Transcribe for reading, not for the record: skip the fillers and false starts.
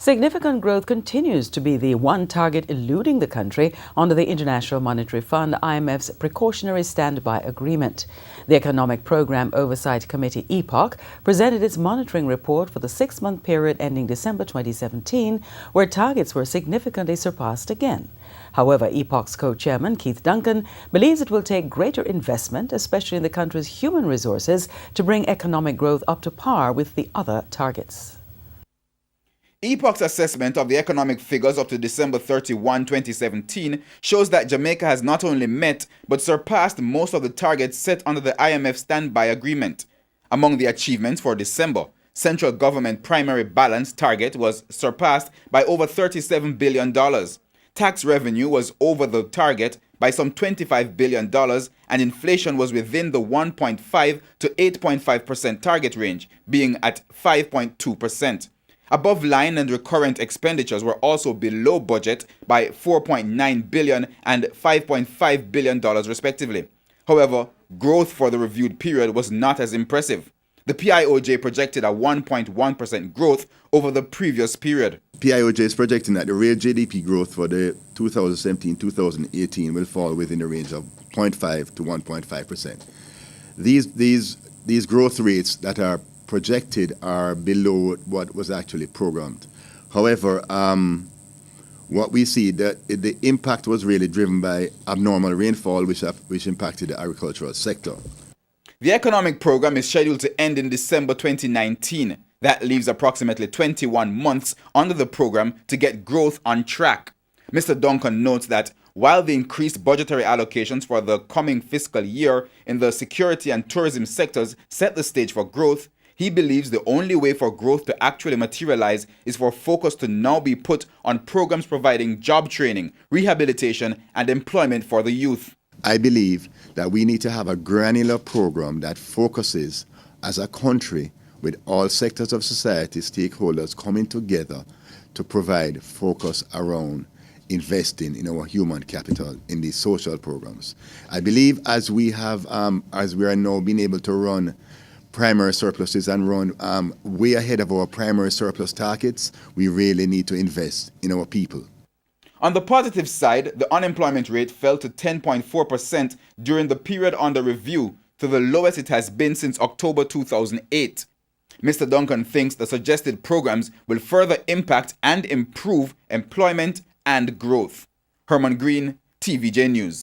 Significant growth continues to be the one target eluding the country under the International Monetary Fund IMF's precautionary standby agreement. The Economic Program Oversight Committee (EPOC) presented its monitoring report for the 6-month period ending December 2017, where targets were significantly surpassed again. However, EPOC's co-chairman Keith Duncan believes it will take greater investment, especially in the country's human resources, to bring economic growth up to par with the other targets. EPOC's assessment of the economic figures up to December 31, 2017 shows that Jamaica has not only met but surpassed most of the targets set under the IMF standby agreement. Among the achievements for December, central government primary balance target was surpassed by over $37 billion. Tax revenue was over the target by some $25 billion, and inflation was within the 1.5 to 8.5% target range, being at 5.2%. Above line and recurrent expenditures were also below budget by $4.9 billion and $5.5 billion respectively. However, growth for the reviewed period was not as impressive. The PIOJ projected a 1.1% growth over the previous period. PIOJ is projecting that the real GDP growth for the 2017-2018 will fall within the range of 0.5 to 1.5%. These growth rates that are projected are below what was actually programmed. However, what we see that the impact was really driven by abnormal rainfall, which impacted the agricultural sector. The economic program is scheduled to end in December 2019. That leaves approximately 21 months under the program to get growth on track. Mr. Duncan notes that while the increased budgetary allocations for the coming fiscal year in the security and tourism sectors set the stage for growth, he believes the only way for growth to actually materialize is for focus to now be put on programs providing job training, rehabilitation, and employment for the youth. I believe that we need to have a granular program that focuses as a country with all sectors of society, stakeholders coming together to provide focus around investing in our human capital in these social programs. I believe as we are now being able to run primary surpluses and run way ahead of our primary surplus targets, we really need to invest in our people. On the positive side, the unemployment rate fell to 10.4% during the period under review, to the lowest it has been since October 2008. Mr. Duncan thinks the suggested programs will further impact and improve employment and growth. Herman Green, TVJ News.